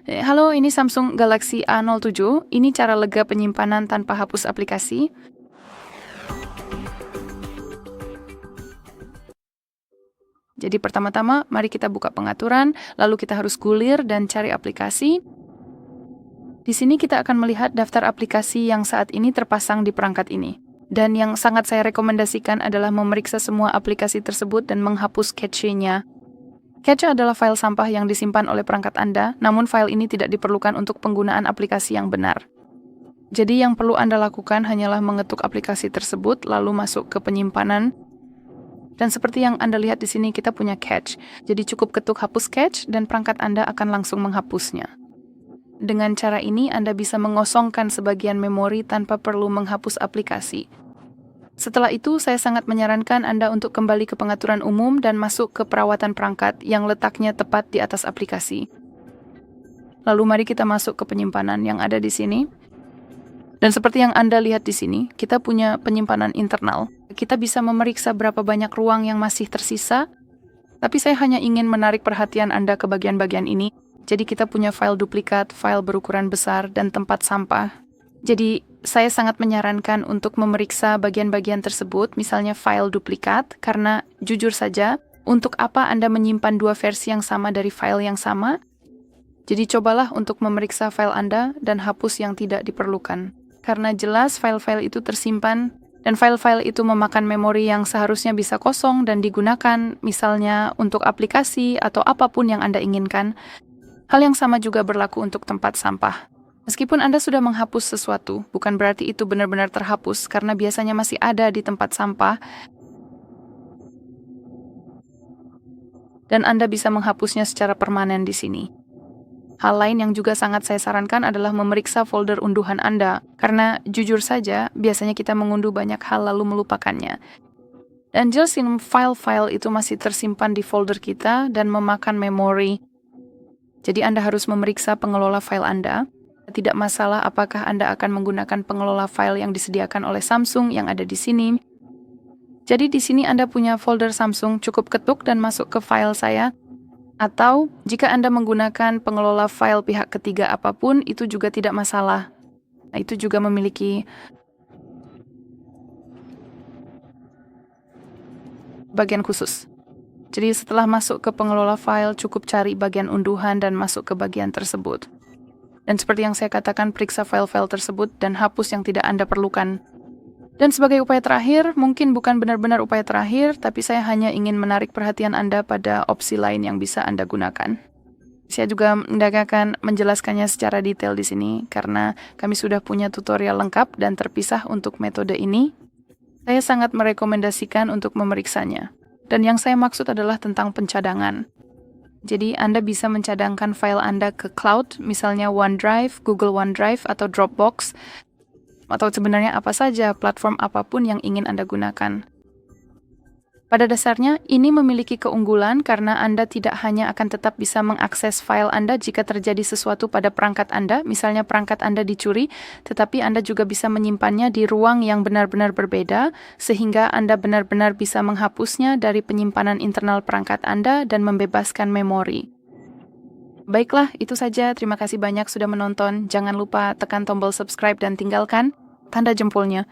Halo, ini Samsung Galaxy A07. Ini cara lega penyimpanan tanpa hapus aplikasi. Jadi pertama-tama, mari kita buka pengaturan, lalu kita harus gulir dan cari aplikasi. Di sini kita akan melihat daftar aplikasi yang saat ini terpasang di perangkat ini. Dan yang sangat saya rekomendasikan adalah memeriksa semua aplikasi tersebut dan menghapus cache-nya. Cache adalah file sampah yang disimpan oleh perangkat Anda, namun file ini tidak diperlukan untuk penggunaan aplikasi yang benar. Jadi yang perlu Anda lakukan hanyalah mengetuk aplikasi tersebut, lalu masuk ke penyimpanan. Dan seperti yang Anda lihat di sini, kita punya cache. Jadi cukup ketuk hapus cache dan perangkat Anda akan langsung menghapusnya. Dengan cara ini, Anda bisa mengosongkan sebagian memori tanpa perlu menghapus aplikasi. Setelah itu, saya sangat menyarankan Anda untuk kembali ke pengaturan umum dan masuk ke perawatan perangkat yang letaknya tepat di atas aplikasi. Lalu mari kita masuk ke penyimpanan yang ada di sini. Dan seperti yang Anda lihat di sini, kita punya penyimpanan internal. Kita bisa memeriksa berapa banyak ruang yang masih tersisa, tapi saya hanya ingin menarik perhatian Anda ke bagian-bagian ini. Jadi kita punya file duplikat, file berukuran besar, dan tempat sampah. Jadi saya sangat menyarankan untuk memeriksa bagian-bagian tersebut, misalnya file duplikat, karena jujur saja, untuk apa Anda menyimpan dua versi yang sama dari file yang sama? Jadi cobalah untuk memeriksa file Anda dan hapus yang tidak diperlukan. Karena jelas file-file itu tersimpan, dan file-file itu memakan memori yang seharusnya bisa kosong dan digunakan, misalnya untuk aplikasi atau apapun yang Anda inginkan. Hal yang sama juga berlaku untuk tempat sampah. Meskipun Anda sudah menghapus sesuatu, bukan berarti itu benar-benar terhapus, karena biasanya masih ada di tempat sampah, dan Anda bisa menghapusnya secara permanen di sini. Hal lain yang juga sangat saya sarankan adalah memeriksa folder unduhan Anda, karena jujur saja, biasanya kita mengunduh banyak hal lalu melupakannya. Dan jelas file-file itu masih tersimpan di folder kita dan memakan memori. Jadi Anda harus memeriksa pengelola file Anda. Tidak masalah apakah Anda akan menggunakan pengelola file yang disediakan oleh Samsung yang ada di sini. Jadi di sini Anda punya folder Samsung, cukup ketuk dan masuk ke file saya. Atau, jika Anda menggunakan pengelola file pihak ketiga apapun, itu juga tidak masalah. Nah, itu juga memiliki bagian khusus. Jadi setelah masuk ke pengelola file, cukup cari bagian unduhan dan masuk ke bagian tersebut. Dan seperti yang saya katakan, periksa file-file tersebut dan hapus yang tidak Anda perlukan. Dan sebagai upaya terakhir, mungkin bukan benar-benar upaya terakhir, tapi saya hanya ingin menarik perhatian Anda pada opsi lain yang bisa Anda gunakan. Saya juga akan menjelaskannya secara detail di sini, karena kami sudah punya tutorial lengkap dan terpisah untuk metode ini. Saya sangat merekomendasikan untuk memeriksanya. Dan yang saya maksud adalah tentang pencadangan. Jadi Anda bisa mencadangkan file Anda ke cloud, misalnya OneDrive, Google OneDrive, atau Dropbox, atau sebenarnya apa saja platform apapun yang ingin Anda gunakan. Pada dasarnya, ini memiliki keunggulan karena Anda tidak hanya akan tetap bisa mengakses file Anda jika terjadi sesuatu pada perangkat Anda, misalnya perangkat Anda dicuri, tetapi Anda juga bisa menyimpannya di ruang yang benar-benar berbeda, sehingga Anda benar-benar bisa menghapusnya dari penyimpanan internal perangkat Anda dan membebaskan memori. Baiklah, itu saja. Terima kasih banyak sudah menonton. Jangan lupa tekan tombol subscribe dan tinggalkan tanda jempolnya.